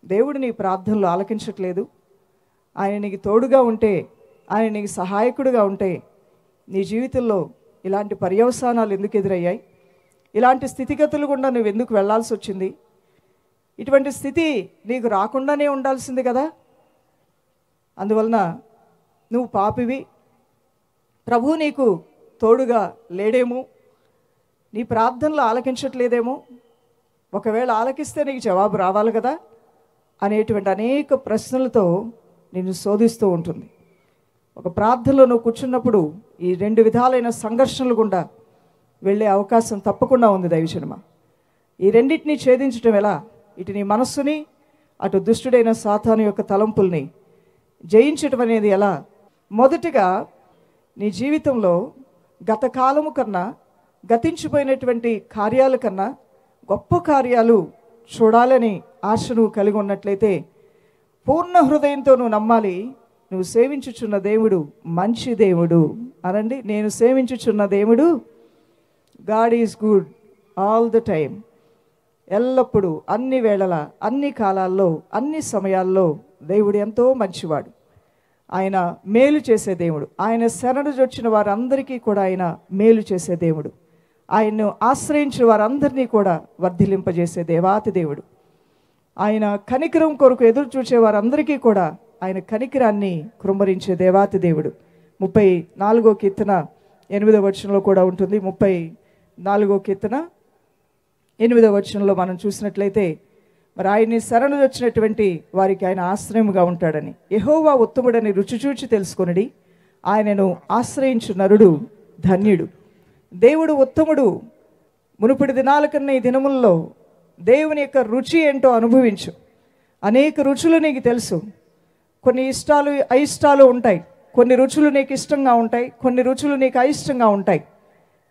దేవుడు నీ ప్రార్థనలు ఆలకించట్లేదు, ఆయన నీకు తోడుగా ఉంటే, ఆయన నీకు సహాయకుడిగా ఉంటే నీ జీవితంలో ఇలాంటి పర్యవసానాలు ఎందుకు ఎదురయ్యాయి? ఇలాంటి స్థితిగతులు గుండా నువ్వు ఎందుకు వెళ్ళాల్సి వచ్చింది? ఇటువంటి స్థితి నీకు రాకుండానే ఉండాల్సింది కదా. అందువలన నువ్వు పాపివి, ప్రభువు నీకు తోడుగా లేడేమో, నీ ప్రార్థనలు ఆలకించట్లేదేమో, ఒకవేళ ఆలకిస్తే నీకు జవాబు రావాలి కదా అనేటువంటి అనేక ప్రశ్నలతో నిన్ను శోధిస్తూ ఉంటుంది. ఒక ప్రార్థనలో నువ్వు కూర్చున్నప్పుడు ఈ రెండు విధాలైన సంఘర్షణలు గుండా వెళ్ళే అవకాశం తప్పకుండా ఉంది దైవజనమా. ఈ రెండింటినీ ఛేదించడం ఎలా? ఇటు నీ మనస్సుని, అటు దుష్టుడైన సాతాను యొక్క తలంపుల్ని జయించడం అనేది ఎలా? మొదటిగా నీ జీవితంలో గత కాలము కన్నా, గతించిపోయినటువంటి కార్యాల కన్నా గొప్ప కార్యాలు చూడాలని ఆశ నువ్వు కలిగి ఉన్నట్లయితే పూర్ణ హృదయంతో నువ్వు నమ్మాలి, నువ్వు సేవించుచున్న దేవుడు మంచి దేవుడు. అనండి, నేను సేవించుచున్న దేవుడు God is good all the time. ఎల్లప్పుడూ, అన్ని వేళల, అన్ని కాలాల్లో, అన్ని సమయాల్లో దేవుడు ఎంతో మంచివాడు. ఆయన మేలు చేసే దేవుడు. ఆయన శరణు వచ్చిన వారందరికీ కూడా ఆయన మేలు చేసే దేవుడు. ఆయన్ను ఆశ్రయించిన వారందరినీ కూడా వర్ధిలింపజేసే దేవాతి దేవుడు. ఆయన కనికరం కొరకు ఎదురు చూసే వారందరికీ కూడా ఆయన కనికరాన్ని కృమ్మరించే దేవాతి దేవుడు. 34వ కీర్తన 8వ వచనంలో కూడా ఉంటుంది. 34వ కీర్తన 8వ వచనంలో మనం చూసినట్లయితే, మరి ఆయన్ని శరణు వచ్చినటువంటి వారికి ఆయన ఆశ్రయముగా ఉంటాడని. యెహోవా ఉత్తముడని రుచి చూచి తెలుసుకొనిడి, ఆయనను ఆశ్రయించు నరుడు ధన్యుడు. దేవుడు ఉత్తముడు. మునుపటి దినాల కన్నా ఈ దినముల్లో దేవుని యొక్క రుచి ఏంటో అనుభవించు. అనేక రుచులు నీకు తెలుసు. కొన్ని ఇష్టాలు అయిష్టాలు ఉంటాయి. కొన్ని రుచులు నీకు ఇష్టంగా ఉంటాయి, కొన్ని రుచులు నీకు అయిష్టంగా ఉంటాయి.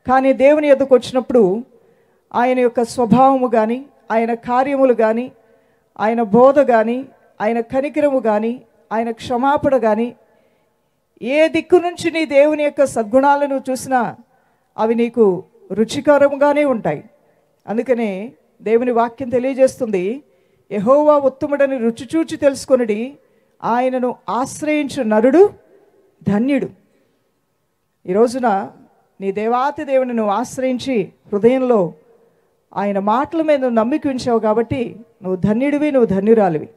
కానీ దేవుని యొద్దకు వచ్చినప్పుడు ఆయన యొక్క స్వభావము కానీ, ఆయన కార్యములు కానీ, ఆయన బోధ కానీ, ఆయన కనికరము కానీ, ఆయన క్షమాపణ కానీ, ఏ దిక్కు నుంచి నీ దేవుని యొక్క సద్గుణాలను చూసినా అవి నీకు రుచికరంగానే ఉంటాయి. అందుకనే దేవుని వాక్యం తెలియజేస్తుంది, యెహోవా ఉత్తముడని రుచి చూచి తెలుసుకొనిడి, ఆయనను ఆశ్రయించు నరుడు ధన్యుడు. ఈ రోజున నీ దేవాతి దేవుని నువ్వు ఆశ్రయించి హృదయంలో ఆయన మాటల మీద నువ్వు నమ్మిక ఉంచావు కాబట్టి నువ్వు ధన్యుడివి, నువ్వు ధన్యురాలివి.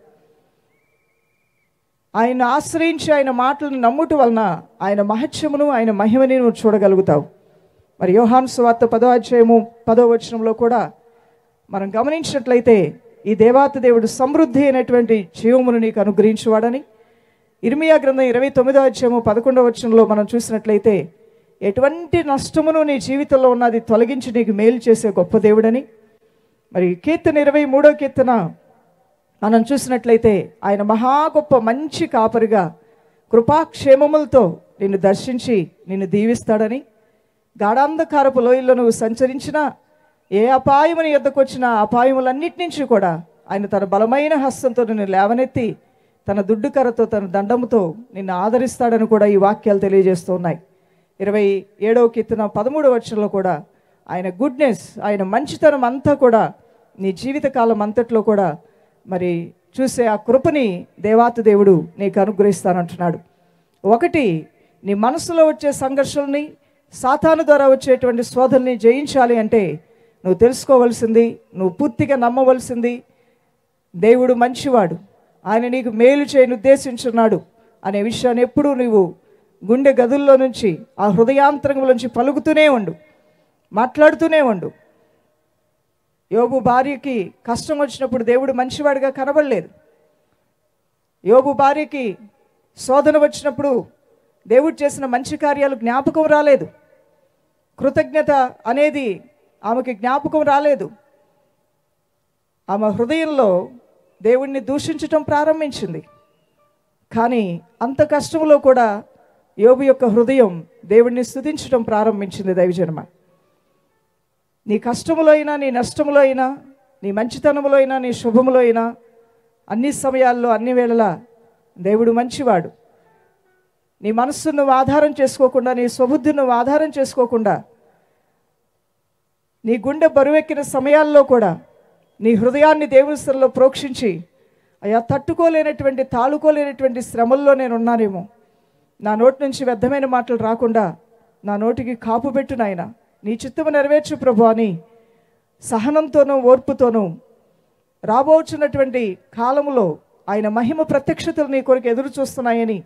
ఆయన ఆశ్రయించి ఆయన మాటలను నమ్ముట వలన ఆయన మహత్యమును, ఆయన మహిమని నువ్వు చూడగలుగుతావు. మరి యోహాను సువార్త 10వ అధ్యాయము 10వ వచనంలో కూడా మనం గమనించినట్లయితే ఈ దేవాతి దేవుడు సమృద్ధి అయినటువంటి జీవమును నీకు అనుగ్రహించువాడని, ఇర్మియా గ్రంథం 29వ అధ్యాయము 11వ వచనంలో మనం చూసినట్లయితే ఎటువంటి నష్టమును నీ జీవితంలో ఉన్నది తొలగించి నీకు మేలు చేసే గొప్ప దేవుడని, మరి కీర్తన 23వ కీర్తన మనం చూసినట్లయితే ఆయన మహా గొప్ప మంచి కాపరిగా కృపాక్షేమములతో నిన్ను దర్శించి నిన్ను దీవిస్తాడని, గాఢాంధకారపు లోయల్లో నువ్వు సంచరించినా, ఏ అపాయముని యొద్దకు వచ్చినా అపాయములన్నిటి నుంచి కూడా ఆయన తన బలమైన హస్తంతో నిన్ను లేవనెత్తి తన దుడ్డుకరతో, తన దండముతో నిన్ను ఆదరిస్తాడని కూడా ఈ వాక్యాలు తెలియజేస్తూ ఉన్నాయి. 27వ కీర్తన 13వ వచనంలో కూడా ఆయన గుడ్నెస్, ఆయన మంచితనం అంతా కూడా నీ జీవితకాలం అంతట్లో కూడా మరి చూసే ఆ కృపని దేవాతి దేవుడు నీకు అనుగ్రహిస్తానంటున్నాడు. ఒకటి, నీ మనసులో వచ్చే సంఘర్షణని, సాతాను ద్వారా వచ్చేటువంటి శోధనని జయించాలి అంటే నువ్వు తెలుసుకోవలసింది, నువ్వు పూర్తిగా నమ్మవలసింది, దేవుడు మంచివాడు, ఆయన నీకు మేలు చేయని ఉద్దేశించున్నాడు అనే విషయాన్ని ఎప్పుడూ నువ్వు గుండె గదుల్లో నుంచి, ఆ హృదయాంతరంగం నుంచి పలుకుతూనే ఉండు, మాట్లాడుతూనే ఉండు. యోబు భార్యకి కష్టం వచ్చినప్పుడు దేవుడు మంచివాడిగా కనబడలేదు. యోబు భార్యకి శోధన వచ్చినప్పుడు దేవుడు చేసిన మంచి కార్యాలు జ్ఞాపకం రాలేదు. కృతజ్ఞత అనేది ఆమెకి జ్ఞాపకం రాలేదు. ఆమె హృదయంలో దేవుణ్ణి దూషించటం ప్రారంభించింది. కానీ అంత కష్టంలో కూడా యోబు యొక్క హృదయం దేవుణ్ణి స్తుతించడం ప్రారంభించింది. దైవజనమ, నీ కష్టములో అయినా, నీ నష్టములో అయినా, నీ మంచితనములో అయినా, నీ శుభములో అయినా, అన్ని సమయాల్లో, అన్ని వేళలా దేవుడు మంచివాడు. నీ మనస్సును నువ్వు ఆధారం చేసుకోకుండా, నీ స్వబుద్ధిని నువ్వు ఆధారం చేసుకోకుండా, నీ గుండె బరువెక్కిన సమయాల్లో కూడా నీ హృదయాన్ని దేవుని స్థలంలో ప్రోక్షించి, అయ్యా తట్టుకోలేనటువంటి తాళుకోలేనటువంటి శ్రమల్లో నేను ఉన్నానేమో. నా నోటి నుంచి వ్యర్థమైన మాటలు రాకుండా నా నోటికి కాపు పెట్టు నాయన, నీ చిత్తము నెరవేర్చు ప్రభు అని సహనంతోనూ ఓర్పుతోనూ రాబోచున్నటువంటి కాలములో ఆయన మహిమ ప్రత్యక్షతలు నీ కొరకు ఎదురు చూస్తున్నాయని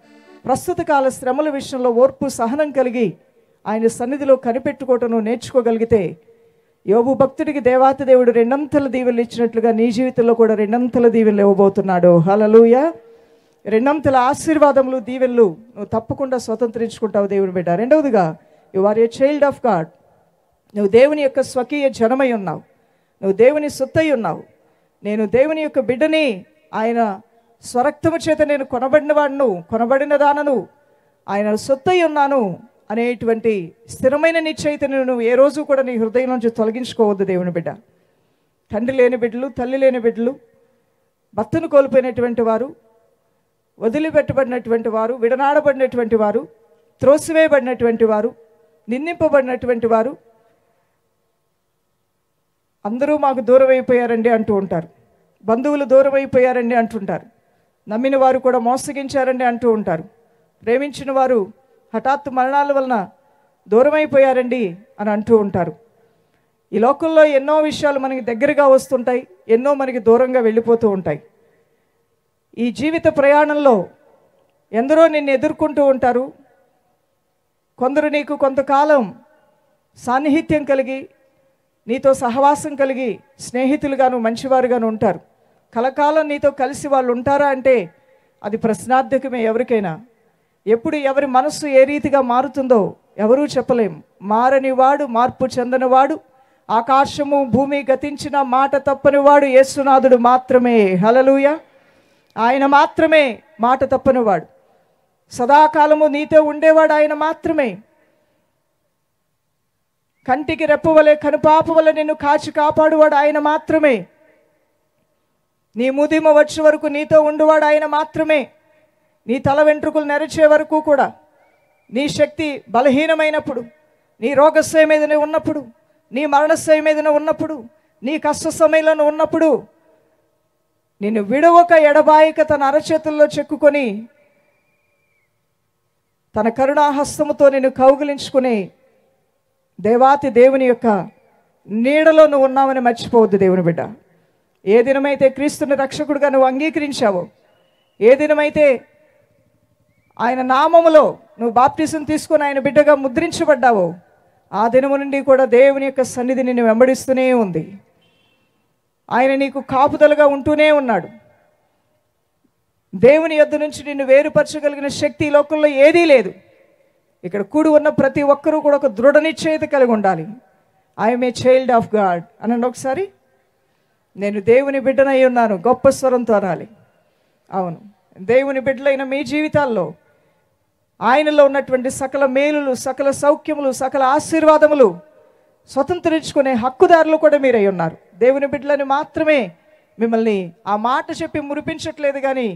ప్రస్తుత కాల శ్రమల విషయంలో ఓర్పు సహనం కలిగి ఆయన సన్నిధిలో కనిపెట్టుకోవటం నేర్చుకోగలిగితే యోబు భక్తుడికి దేవాతి దేవుడు రెండంతల దీవెనలు ఇచ్చినట్లుగా నీ జీవితంలో కూడా రెండంతల దీవెనలు ఇవ్వబోతున్నాడు. హల్లెలూయా. రెండంతల ఆశీర్వాదములు దీవెనలు నువ్వు తప్పకుండా స్వతంత్రించుకుంటావు దేవుని బిడ్డ. రెండవదిగా, you are a child of God. నువ్వు దేవుని యొక్క స్వకీయ జనమై ఉన్నావు, నువ్వు దేవుని సొత్తై ఉన్నావు. నేను దేవుని యొక్క బిడ్డని, ఆయన స్వరక్తము చేత నేను కొనబడిన వాడును, కొనబడిన దానను, ఆయన సొత్తై ఉన్నాను అనేటువంటి స్థిరమైన నిశ్చయితను నువ్వు ఏ రోజు కూడా నీ హృదయం నుంచి తొలగించుకోవద్దు దేవుని బిడ్డ. తండ్రి లేని బిడ్డలు, తల్లి లేని బిడ్డలు, భర్తను కోల్పోయినటువంటి వారు, వదిలిపెట్టబడినటువంటి వారు, విడనాడబడినటువంటి వారు, త్రోసివేయబడినటువంటి వారు, నిందింపబడినటువంటి వారు అందరూ మాకు దూరం అయిపోయారండి అంటూ ఉంటారు. బంధువులు దూరం అయిపోయారండి అంటుంటారు. నమ్మిన వారు కూడా మోసగించారండి అంటూ ఉంటారు. ప్రేమించిన వారు హఠాత్తు మరణాల వలన దూరం అయిపోయారండి అని అంటూ ఉంటారు. ఈ లోకంలో ఎన్నో విషయాలు మనకి దగ్గరగా వస్తుంటాయి, ఎన్నో మనకి దూరంగా వెళ్ళిపోతూ ఉంటాయి. ఈ జీవిత ప్రయాణంలో ఎందరో నిన్ను ఎదుర్కొంటూ ఉంటారు. కొందరు నీకు కొంతకాలం సాన్నిహిత్యం కలిగి, నీతో సహవాసం కలిగి స్నేహితులుగాను మంచివారుగాను ఉంటారు. కలకాలం నీతో కలిసి వాళ్ళు ఉంటారా అంటే అది ప్రశ్నార్థకమే ఎవరికైనా. ఎప్పుడు ఎవరి మనస్సు ఏ రీతిగా మారుతుందో ఎవరూ చెప్పలేం. మారనివాడు, మార్పు చెందనివాడు, ఆకాశము భూమి గతించిన మాట తప్పనివాడు యేసునాథుడు మాత్రమే. హల్లెలూయా. ఆయన మాత్రమే మాట తప్పనివాడు. సదాకాలము నీతో ఉండేవాడు ఆయన మాత్రమే. కంటికి రెప్పవలే కనుపాప వలె నిన్ను కాచి కాపాడువాడు ఆయన మాత్రమే. నీ ముదిమ వచ్చే వరకు నీతో ఉండువాడు ఆయన మాత్రమే. నీ తల వెంట్రుకలు నెరచే వరకు కూడా, నీ శక్తి బలహీనమైనప్పుడు, నీ రోగశయ మీదనే ఉన్నప్పుడు, నీ మరణశయ మీదనే ఉన్నప్పుడు, నీ కష్ట సమయంలో ఉన్నప్పుడు నిన్ను విడవక ఎడబాయక తన అరచేతుల్లో చెక్కుకొని తన కరుణాహస్తముతో నిన్ను కౌగిలించుకుని దేవాతి దేవుని యొక్క నీడలో నువ్వు ఉన్నావని మర్చిపోవద్దు దేవుని బిడ్డ. ఏ దినమైతే క్రీస్తుని రక్షకుడుగా నువ్వు అంగీకరించావో, ఏ దినమైతే ఆయన నామములో నువ్వు బాప్టిజం తీసుకొని ఆయన బిడ్డగా ముద్రించబడ్డావో, ఆ దినము నుండి కూడా దేవుని యొక్క సన్నిధి నిన్ను వెంబడిస్తూనే ఉంది. ఆయన నీకు కాపుదలుగా ఉంటూనే ఉన్నాడు. దేవుని యొద్ద నుంచి నిన్ను వేరుపరచగలిగిన శక్తి ఈ లోకంలో ఏదీ లేదు. ఇక్కడ కూడి ఉన్న ప్రతి ఒక్కరూ కూడా ఒక దృఢ నిశ్చయిత కలిగి ఉండాలి. I'm a child of God అనండి ఒకసారి. నేను దేవుని బిడ్డనై ఉన్నాను గొప్ప స్వరంతో అనాలి. అవును, దేవుని బిడ్డలైన మీ జీవితాల్లో ఆయనలో ఉన్నటువంటి సకల మేలులు, సకల సౌఖ్యములు, సకల ఆశీర్వాదములు స్వతంత్రించుకునే హక్కుదారులు కూడా మీరై ఉన్నారు. దేవుని బిడ్డలని మాత్రమే మిమ్మల్ని ఆ మాట చెప్పి మురిపించట్లేదు, కానీ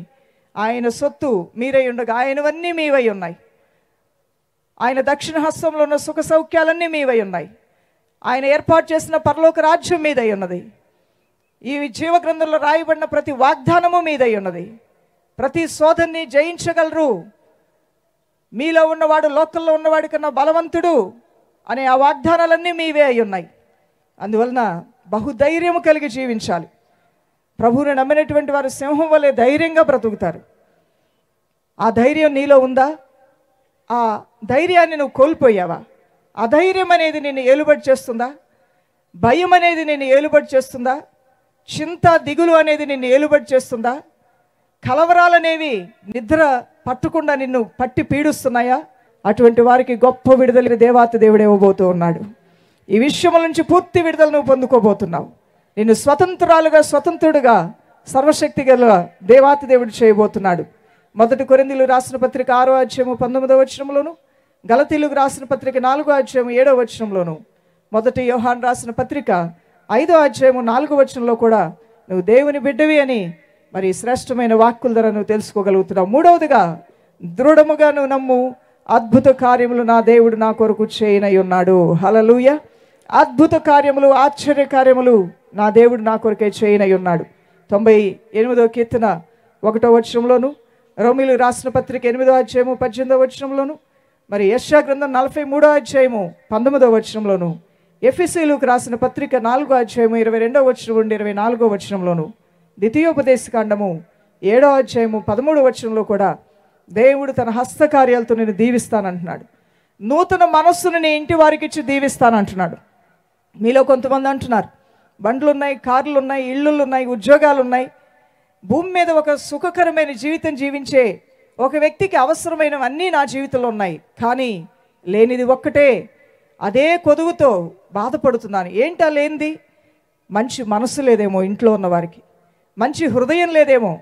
ఆయన సొత్తు మీరై ఉండగా ఆయనవన్నీ మీవై ఉన్నాయి. ఆయన దక్షిణ హస్తంలో ఉన్న సుఖ సౌఖ్యాలన్నీ మీవై ఉన్నాయి. ఆయన ఏర్పాటు చేసిన పరలోక రాజ్యం మీదై ఉన్నది. ఈ జీవగ్రంథంలో రాయబడిన ప్రతి వాగ్దానము మీదై ఉన్నది. ప్రతి శోధనని జయించగలరు. మీలో ఉన్నవాడు లోకంలో ఉన్నవాడి కన్నా బలవంతుడు అనే ఆ వాగ్దానాలన్నీ మీవే అయి ఉన్నాయి. అందువలన బహుధైర్యము కలిగి జీవించాలి. ప్రభువుని నమ్మినటువంటి వారు సింహం వలె ధైర్యంగా బ్రతుకుతారు. ఆ ధైర్యం నీలో ఉందా? ఆ ధైర్యాన్ని నువ్వు కోల్పోయావా? అధైర్యం అనేది నిన్ను ఏలుబడి చేస్తుందా? భయం అనేది నిన్ను ఏలుబడి చేస్తుందా? చింత దిగులు అనేది నిన్ను ఏలుబడి చేస్తుందా? కలవరాలనేవి నిద్ర పట్టకుండా నిన్ను పట్టి పీడిస్తున్నాయా? అటువంటి వారికి గొప్ప విడుదల దేవాతి దేవుడు ఇవ్వబోతూ ఉన్నాడు. ఈ విషయం నుంచి పూర్తి విడుదల నువ్వు పొందుకోబోతున్నావు. నిన్ను స్వతంత్రురాలుగా, స్వతంత్రుడుగా సర్వశక్తి గల దేవాతి దేవుడు చేయబోతున్నాడు. 1 కొరింథీయులకు రాసిన పత్రిక 6వ అధ్యాయము 19వ వచనంలోను, గలతీయులకు రాసిన పత్రిక 4వ అధ్యాయము 7వ వచనంలోను, 1 యోహాను రాసిన పత్రిక 5వ అధ్యాయము 4వ వచనంలో కూడా నువ్వు దేవుని బిడ్డవి అని మరి శ్రేష్టమైన వాక్కుల ద్వారా నువ్వు తెలుసుకోగలుగుతున్నావు. మూడవదిగా, దృఢముగా నువ్వు నమ్ము, అద్భుత కార్యములు నా దేవుడు నా కొరకు చేయనై ఉన్నాడు. హల్లెలూయా. అద్భుత కార్యములు, ఆశ్చర్య కార్యములు నా దేవుడు నా కొరకే చేయనై ఉన్నాడు. 98వ కీర్తన 1వ వచనంలోను, రోమీయులకు రాసిన పత్రిక 8వ అధ్యాయము 18వ వచనంలోను, మరి యెషయా గ్రంథం 43వ అధ్యాయము 19వ వచనంలోను, ఎఫెసీయులకు రాసిన పత్రిక 4వ అధ్యాయము 22వ వచనం నుండి 24వ వచనంలోను, ద్వితీయోపదేశకాండము 7వ అధ్యాయము 13వ వచనంలో కూడా దేవుడు తన హస్తకార్యాలతో నేను దీవిస్తానంటున్నాడు. నూతన మనస్సును నీ ఇంటి వారికి ఇచ్చి దీవిస్తానంటున్నాడు. మీలో కొంతమంది అంటున్నారు, బండ్లు ఉన్నాయి, కార్లు ఉన్నాయి, ఇళ్ళు ఉన్నాయి, ఉద్యోగాలు ఉన్నాయి, భూమి మీద ఒక సుఖకరమైన జీవితం జీవించే ఒక వ్యక్తికి అవసరమైనవన్నీ నా జీవితంలో ఉన్నాయి, కానీ లేనిది ఒక్కటే, అదే కొదువుతో బాధపడుతున్నాను. ఏంటా లేనిది? మంచి మనసు లేదేమో ఇంట్లో ఉన్నవారికి, మంచి హృదయం లేదేమో,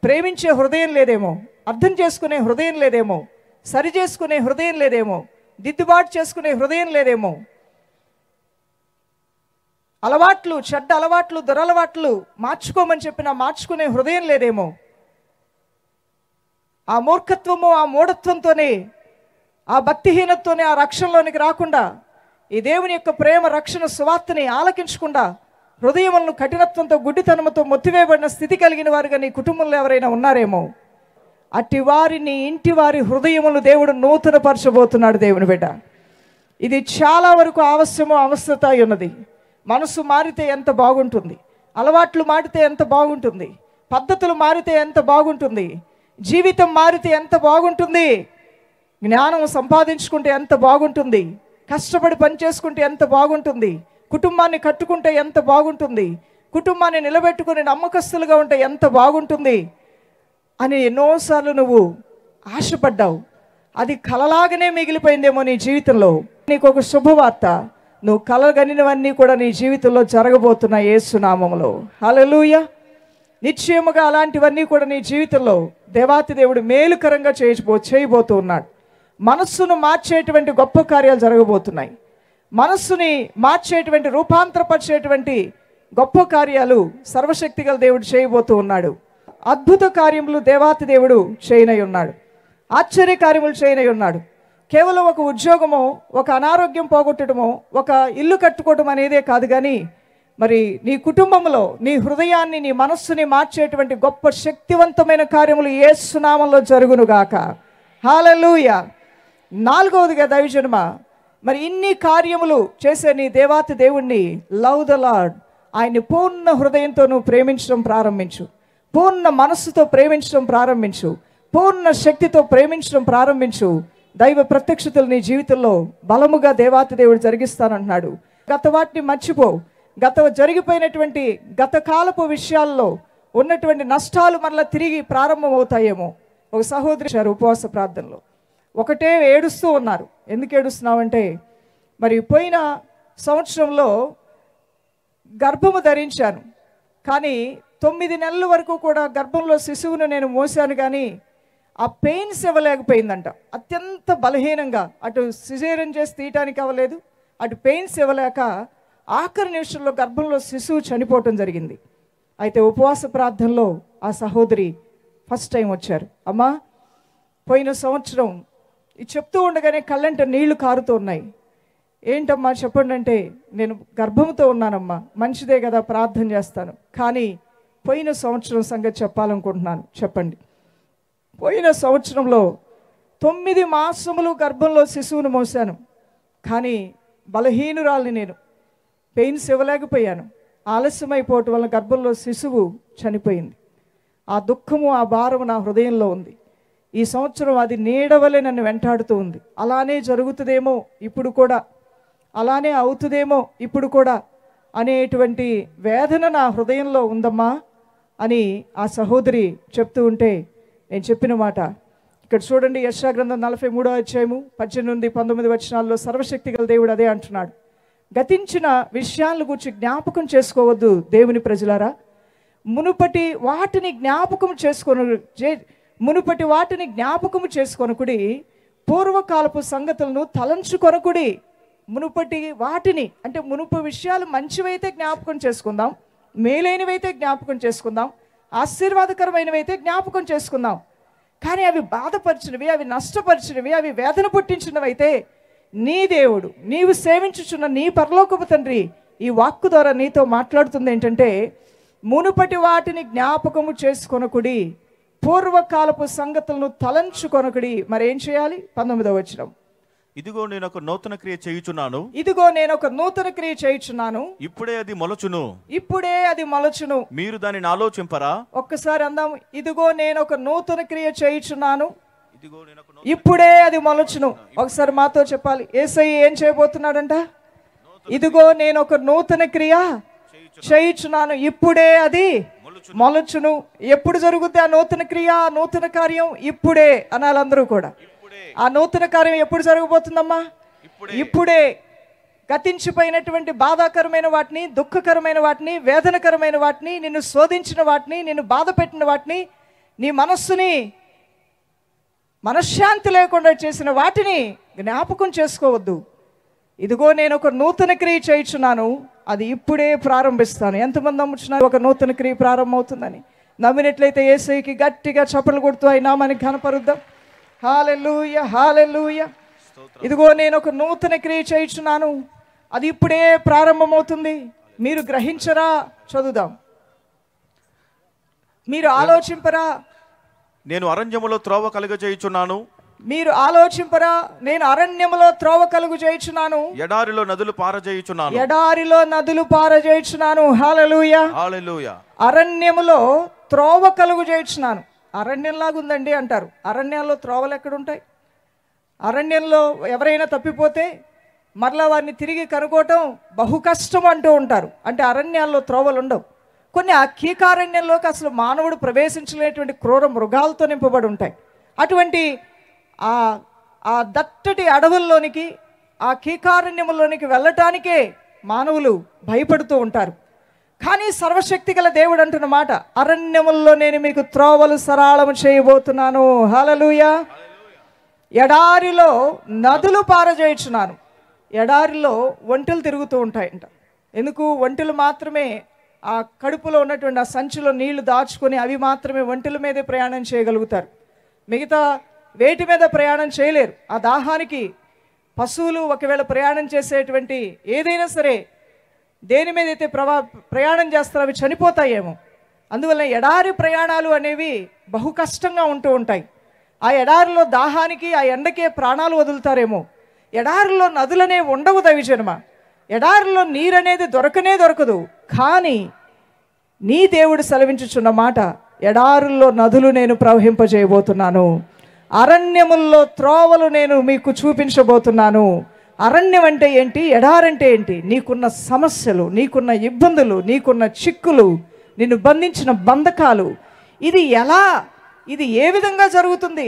ప్రేమించే హృదయం లేదేమో, అర్థం చేసుకునే హృదయం లేదేమో, సరి చేసుకునే హృదయం లేదేమో, దిద్దుబాటు చేసుకునే హృదయం లేదేమో, అలవాట్లు, చెడ్డ అలవాట్లు, దురలవాట్లు మార్చుకోమని చెప్పినా మార్చుకునే హృదయం లేదేమో, ఆ మూర్ఖత్వము, ఆ మూఢత్వంతోనే, ఆ భక్తిహీనతతోనే ఆ రక్షణలోనికి రాకుండా, ఈ దేవుని యొక్క ప్రేమ రక్షణ సువార్తని ఆలకించకుండా హృదయములను కఠినత్వంతో, గుడ్డితనముతో మొత్తివేయబడిన స్థితి కలిగిన వారుగా నీ కుటుంబంలో ఎవరైనా ఉన్నారేమో, అట్టి వారిని ఇంటి వారి హృదయములు దేవుడు నూతనపరచబోతున్నాడు. దేవుని బిడ్డ, ఇది చాలా వరకు అవసరత ఉన్నది. మనసు మారితే ఎంత బాగుంటుంది, అలవాట్లు మారితే ఎంత బాగుంటుంది, పద్ధతులు మారితే ఎంత బాగుంటుంది, జీవితం మారితే ఎంత బాగుంటుంది, జ్ఞానం సంపాదించుకుంటే ఎంత బాగుంటుంది, కష్టపడి పని చేసుకుంటే ఎంత బాగుంటుంది, కుటుంబాన్ని కట్టుకుంటే ఎంత బాగుంటుంది, కుటుంబాన్ని నిలబెట్టుకుని నమ్మకస్తులుగా ఉంటే ఎంత బాగుంటుంది అని ఎన్నోసార్లు నువ్వు ఆశపడ్డావు. అది కలలాగానే మిగిలిపోయిందేమో నీ జీవితంలో. నీకు ఒక శుభవార్త, నువ్వు కలగనివన్నీ కూడా నీ జీవితంలో జరగబోతున్నాయి యేసు నామములో. హల్లెలూయా. నిశ్చయముగా అలాంటివన్నీ కూడా నీ జీవితంలో దేవాతి దేవుడు మేలుకరంగా చేయబోతూ ఉన్నాడు. మనస్సును మార్చేటువంటి గొప్ప కార్యాలు జరగబోతున్నాయి. మనస్సుని మార్చేటువంటి, రూపాంతరపరిచేటువంటి గొప్ప కార్యాలు సర్వశక్తి గల దేవుడు చేయబోతూ ఉన్నాడు. అద్భుత కార్యములు దేవాతి దేవుడు చేయనై ఉన్నాడు. ఆశ్చర్య కార్యములు చేయనై ఉన్నాడు. కేవలం ఒక ఉద్యోగమో, ఒక అనారోగ్యం పోగొట్టడమో, ఒక ఇల్లు కట్టుకోవడం అనేదే కాదు, కానీ మరి నీ కుటుంబంలో, నీ హృదయాన్ని, నీ మనస్సుని మార్చేటువంటి గొప్ప శక్తివంతమైన కార్యములు యేసు నామములో జరుగునుగాక. హల్లెలూయా. 4వదిగా దైవజనమ, మరి ఇన్ని కార్యములు చేసే నీ దేవాతి దేవుణ్ణి, లవ్ ద లార్డ్, ఆయన్ని పూర్ణ హృదయంతో నువ్వు ప్రేమించడం ప్రారంభించు. పూర్ణ మనస్సుతో ప్రేమించడం ప్రారంభించు. పూర్ణ శక్తితో ప్రేమించడం ప్రారంభించు. దైవ ప్రత్యక్షతలు నీ జీవితంలో బలముగా దేవాతి దేవుడు జరిగిస్తానంటున్నాడు. గత వాటిని మర్చిపో. జరిగిపోయినటువంటి గత కాలపు విషయాల్లో ఉన్నటువంటి నష్టాలు మరలా తిరిగి ప్రారంభమవుతాయేమో. ఒక సహోదరి ఉపవాస ప్రార్థనలో ఒకటే ఏడుస్తూ ఉన్నారు. ఎందుకు ఏడుస్తున్నావంటే, మరి పోయిన సంవత్సరంలో గర్భము ధరించాను, కానీ 9 నెలల వరకు కూడా గర్భంలో శిశువును నేను మోసాను, కానీ ఆ పెయిన్స్ ఇవ్వలేకపోయిందంట. అత్యంత బలహీనంగా, అటు సిజేరియన్ చేసి తీయటానికి అవ్వలేదు, అటు పెయిన్స్ ఇవ్వలేక ఆఖరి నిమిషంలో గర్భంలో శిశువు చనిపోవటం జరిగింది. అయితే ఉపవాస ప్రార్థనలో ఆ సహోదరి ఫస్ట్ టైం వచ్చారు. అమ్మా, పోయిన సంవత్సరం ఇది చెప్తూ ఉండగానే కళ్ళంట నీళ్లు కారుతూ ఉన్నాయి. ఏంటమ్మా చెప్పండి అంటే, నేను గర్భంతో ఉన్నానమ్మా. మంచిదే కదా, ప్రార్థన చేస్తాను, కానీ పోయిన సంవత్సరం సంగతి చెప్పాలనుకుంటున్నాను. చెప్పండి. పోయిన సంవత్సరంలో 9 మాసములు గర్భంలో శిశువును మోసాను, కానీ బలహీనురాల్ని నేను. పెయిన్స్ ఇవ్వలేకపోయాను. ఆలస్యమైపోవటం వల్ల గర్భంలో శిశువు చనిపోయింది. ఆ దుఃఖము, ఆ భారము నా హృదయంలో ఉంది. ఈ సంవత్సరం అది నీడవలే నన్ను వెంటాడుతూ ఉంది. అలానే జరుగుతుందేమో ఇప్పుడు కూడా, అలానే అవుతుందేమో ఇప్పుడు కూడా అనేటువంటి వేదన నా హృదయంలో ఉందమ్మా అని ఆ సహోదరి చెప్తూ ఉంటే, నేను చెప్పిన మాట ఇక్కడ చూడండి. యెషయా గ్రంథం 43వ అధ్యాయము 18-19 వచనాల్లో సర్వశక్తి గల దేవుడు అదే అంటున్నాడు. గతించిన విషయాలను గురించి జ్ఞాపకం చేసుకోవద్దు దేవుని ప్రజలారా. మునుపటి వాటిని జ్ఞాపకము చేసుకొనకుడి, పూర్వకాలపు సంగతులను తలంచుకొనకుడి. మునుపటి వాటిని అంటే మునుపు విషయాలు మంచివైతే జ్ఞాపకం చేసుకుందాం, మేలైనవైతే జ్ఞాపకం చేసుకుందాం, ఆశీర్వాదకరమైనవైతే జ్ఞాపకం చేసుకుందాం. కానీ అవి బాధపరిచినవి, అవి నష్టపరిచినవి, అవి వేదన పుట్టించినవైతే నీ దేవుడు, నీవు సేవించుచున్న నీ పరలోకపు తండ్రి ఈ వాక్కు ద్వారా నీతో మాట్లాడుతుంది ఏంటంటే, మునుపటి వాటిని జ్ఞాపకము చేసుకొనకుడి, పూర్వకాలపు సంగతులను తలంచుకొనకుడి. మరి ఏం చేయాలి? 19వ వచనం. ఇదిగో నేను ఒక నూతన క్రియ చేయుచున్నాను, ఇదిగో నేను ఒక నూతన క్రియ చేయుచున్నాను, ఇప్పుడే అది మొలచును, ఇప్పుడే అది మొలచును. మీరు దానిని ఆలోచింపరా? ఒక్కసారి అందాం. ఇదిగో నేను ఒక నూతన క్రియ చేయుచున్నాను, ఇదిగో నేను ఒక ఇప్పుడే అది మొలచును. ఒకసారి మాతో చెప్పాలి. యేసయ్య ఏం చేయబోతున్నాడంట? ఇదిగో నేను ఒక నూతన క్రియ చేయుచున్నాను, ఇప్పుడే అది మొలచును. ఎప్పుడు జరుగుద్ది ఆ నూతన క్రియ, ఆ నూతన కార్యం? ఇప్పుడే అనాలి అందరూ కూడా. ఆ నూతన కార్యం ఎప్పుడు జరగబోతుందమ్మా? ఇప్పుడే. గతించిపోయినటువంటి బాధాకరమైన వాటిని, దుఃఖకరమైన వాటిని, వేదనకరమైన వాటిని, నిన్ను శోధించిన వాటిని, నిన్ను బాధ పెట్టిన వాటిని, నీ మనస్సుని మనశ్శాంతి లేకుండా చేసిన వాటిని జ్ఞాపకం చేసుకోవద్దు. ఇదిగో నేను ఒక నూతన క్రియ చేయుచున్నాను, అది ఇప్పుడే ప్రారంభిస్తాను. ఎంతమంది నమ్ముచున్నారు ఒక నూతన క్రియ ప్రారంభమవుతుందని? నమ్మినట్లయితే యేసయ్యకి గట్టిగా చప్పట్లు కొడుతూ ఆయన నామానికి ఘనపరుద్దాం. హల్లెలూయా, హల్లెలూయా. ఇదిగో నేను ఒక నూతన క్రియ చేయుచున్నాను, అది ఇప్పుడే ప్రారంభమవుతుంది. మీరు గ్రహించరా? చదువుదాం. మీరు ఆలోచింపరా? నేను అరణ్యములో త్రోవ కలుగజేయుచున్నాను, మీరు ఆలోచింపరా? నేను అరణ్యములో త్రోవ కలుగు చేయుచున్నాను, ఎడారిలో నదులు పారజేయుచున్నాను, ఎడారిలో నదులు పారజేయుచున్నాను. హల్లెలూయా, హల్లెలూయా. అరణ్యములో త్రోవ కలుగు చేయుచున్నాను. అరణ్యంలాగా ఉందండి అంటారు. అరణ్యాల్లో త్రోవలు ఎక్కడుంటాయి? అరణ్యంలో ఎవరైనా తప్పిపోతే మరలా వారిని తిరిగి కనుక్కోవటం బహు కష్టం అంటూ ఉంటారు. అంటే అరణ్యాల్లో త్రోవలు ఉండవు. కొన్ని ఆ కీకారణ్యంలోకి అసలు మానవుడు ప్రవేశించలేటువంటి క్రూర మృగాలతో నింపబడి ఉంటాయి. అటువంటి ఆ దట్టటి అడవుల్లోనికి, ఆ కీకారణ్యములోనికి వెళ్ళటానికే మానవులు భయపడుతూ ఉంటారు. కానీ సర్వశక్తి గల దేవుడు అంటున్న మాట, అరణ్యముల్లో నేను మీకు త్రోవలు సరళము చేయబోతున్నాను. హల్లెలూయా. ఎడారిలో నదులు పారజేయుచున్నాను. ఎడారిలో ఒంటెలు తిరుగుతూ ఉంటాయంట. ఎందుకు? ఒంటెలు మాత్రమే ఆ కడుపులో ఉన్నటువంటి ఆ సంచిలో నీళ్లు దాచుకొని అవి మాత్రమే ఒంటెల మీదే ప్రయాణం చేయగలుగుతారు. మిగతా వేటి మీద ప్రయాణం చేయలేరు. ఆ దాహానికి పశువులు ఒకవేళ ప్రయాణం చేసేటువంటి ఏదైనా సరే దేని మీద అయితే ప్రయాణం చేస్తారో అవి చనిపోతాయేమో. అందువల్ల ఎడారి ప్రయాణాలు అనేవి బహు కష్టంగా ఉంటూ ఉంటాయి. ఆ ఎడారిలో దాహానికి, ఆ ఎండకే ప్రాణాలు వదులుతారేమో. ఎడారిలో నదులనే ఉండవు దైవజనమ. ఎడారిలో నీరనేది దొరకనే దొరకదు. కానీ నీ దేవుడు సెలవించుచున్న మాట, ఎడారుల్లో నదులు నేను ప్రవహింపజేయబోతున్నాను, అరణ్యముల్లో త్రోవలు నేను మీకు చూపించబోతున్నాను. అరణ్యం అంటే ఏంటి? ఎడారంటే ఏంటి? నీకున్న సమస్యలు, నీకున్న ఇబ్బందులు, నీకున్న చిక్కులు, నిన్ను బంధించిన బంధకాలు, ఇది ఏ విధంగా జరుగుతుంది?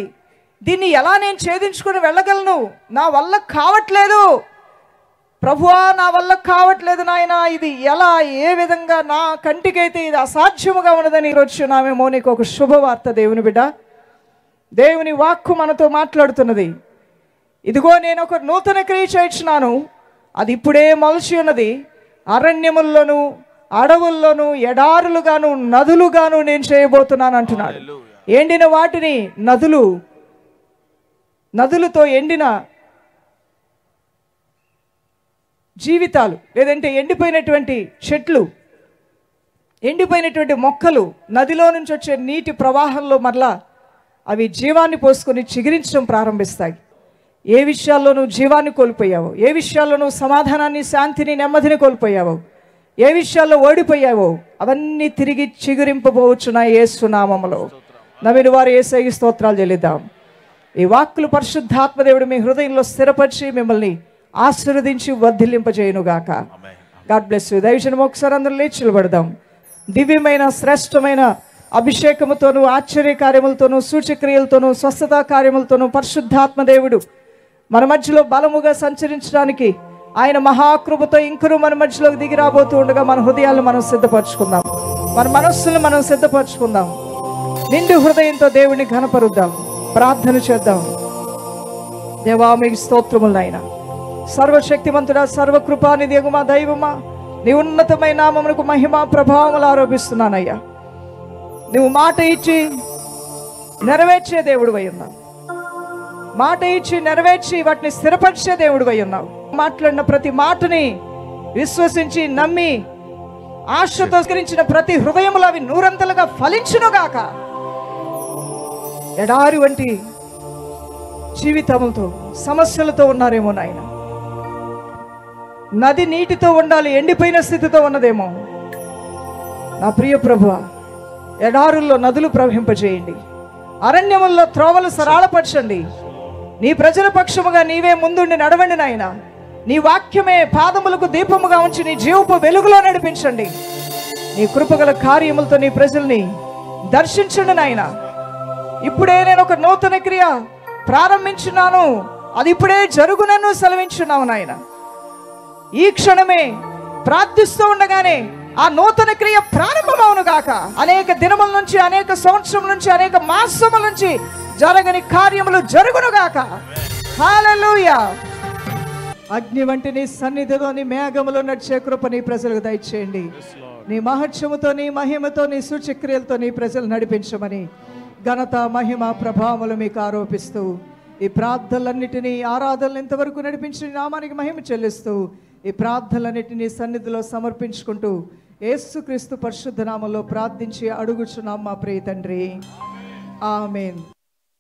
దీన్ని ఎలా నేను ఛేదించుకొని వెళ్ళగలను? నా వల్ల కావట్లేదు ప్రభువా, నా వల్ల కావట్లేదు నాయన. ఇది ఎలా, ఏ విధంగా? నా కంటికైతే ఇది అసాధ్యముగా ఉన్నదని ఈరోజున్నామేమో. నీకు ఒక శుభవార్త దేవుని బిడ్డ. దేవుని వాక్కు మనతో మాట్లాడుతున్నది. ఇదిగో నేను ఒక నూతన క్రియ చేయుచున్నాను, అది ఇప్పుడే మొలచి ఉన్నది. అరణ్యముల్లోను, అడవుల్లోను, ఎడారులుగాను, నదులుగాను నేను చేయబోతున్నాను అంటున్నాడు. ఎండిన వాటిని నదులతో ఎండిన జీవితాలు, లేదంటే ఎండిపోయినటువంటి చెట్లు, ఎండిపోయినటువంటి మొక్కలు నదిలో నుంచి వచ్చే నీటి ప్రవాహంలో మరలా అవి జీవాన్ని పోసుకొని చిగురించడం ప్రారంభిస్తాయి. ఏ విషయాల్లో నువ్వు జీవాన్ని కోల్పోయావో, ఏ విషయాల్లో నువ్వు సమాధానాన్ని, శాంతిని, నెమ్మదిని కోల్పోయావో, ఏ విషయాల్లో ఓడిపోయావో అవన్నీ తిరిగి చిగురింపబోచున్న యేసు నామములో నమ్మిన వారు యేసయ్యకి స్తోత్రాలు చెల్లిద్దాం. ఈ వాక్కులు పరిశుద్ధాత్మదేవుడు మీ హృదయంలో స్థిరపరిచి మిమ్మల్ని ఆశీర్వదించి వర్ధిల్లింపజేయునుగాక. God bless you. దైవజనం ఒకసారి అందరూ లేచి నిలబడదాం. దివ్యమైన శ్రేష్టమైన అభిషేకముతోనూ, ఆశ్చర్య కార్యములతోనూ, సూచక్రియలతోనూ, స్వస్థతా కార్యములతోనూ పరిశుద్ధాత్మదేవుడు మన మధ్యలో బలముగా సంచరించడానికి ఆయన మహాకృపతో ఇంకను మన మధ్యలోకి దిగి రాబోతూ ఉండగా మన హృదయాలను మనం సిద్ధపరచుకుందాం, మన మనస్సును మనం సిద్ధపరచుకుందాం. నిండు హృదయంతో దేవుడిని ఘనపరుద్దాం, ప్రార్థన చేద్దాం. దేవా మీకు స్తోత్రములు నాయనా. సర్వశక్తిమంతుడా, సర్వకృపానిధి యగు మా దైవమా, నీ ఉన్నతమైన నామమునకు మహిమ ప్రభావములు ఆరోపిస్తున్నానయ్యా. నువ్వు మాట ఇచ్చి నెరవేర్చే దేవుడు అయి ఉన్నావు. మాట ఇచ్చి నెరవేర్చి వాటిని స్థిరపరిచే దేవుడు అయి ఉన్నావు. మాట్లాడిన ప్రతి మాటని విశ్వసించి నమ్మి ఆశతో స్కరించిన ప్రతి హృదయములు అవి నూరంతలుగా ఫలించునుగాక. ఎడారి వంటి జీవితంతో సమస్యలతో ఉన్నారేమో నాయన. నది నీటితో ఉండాలి, ఎండిపోయిన స్థితితో ఉన్నదేమో. నా ప్రియ ప్రభువా, ఎడారుల్లో నదులు ప్రవహింపజేయండి, అరణ్యముల్లో త్రోవలు సరళపరచండి. నీ ప్రజల పక్షముగా నీవే ముందుండి నడవండి నాయన. నీ వాక్యమే పాదములకు దీపముగా ఉంచి నీ జీవపు వెలుగులో నడిపించండి. నీ కృపగల కార్యములతో నీ ప్రజల్ని దర్శించండి నాయన. ఇప్పుడే నేను ఒక నూతన క్రియ ప్రారంభించున్నాను, అది ఇప్పుడే జరుగునను సెలవించున్నావు నాయన. ఈ క్షణమే ప్రార్థిస్తూ ఉండగానే ఆ నూతన క్రియ ప్రారంభమవును గాక. అనేక దినముల నుంచి, అనేక సంవత్సరం నుంచి, అనేక మాసముల నుంచి జరగని కార్యములు జరుగును గాక. హల్లెలూయా. అగ్ని వంటి నీ సన్నిధిలో నీ మేఘములో నడిచే కృప నీ ప్రజలకు దయచేయండి. నీ మహత్యముతో, నీ మహిమతో, నీ సూచక్రియలతో నీ ప్రజలు నడిపించమని ఘనత, మహిమ, ప్రభావములు మీకు ఆరోపిస్తూ ఈ ప్రార్థనలన్నిటినీ, ఆరాధనలు ఇంతవరకు నడిపించిన నామానికి మహిమ చెల్లిస్తూ ఈ ప్రార్థనలన్నిటినీ సన్నిధిలో సమర్పించుకుంటూ యేసుక్రీస్తు పరిశుద్ధ నామములో ప్రార్థించి అడుగుచున్నాం మా ప్రియ తండ్రి. ఆమేన్.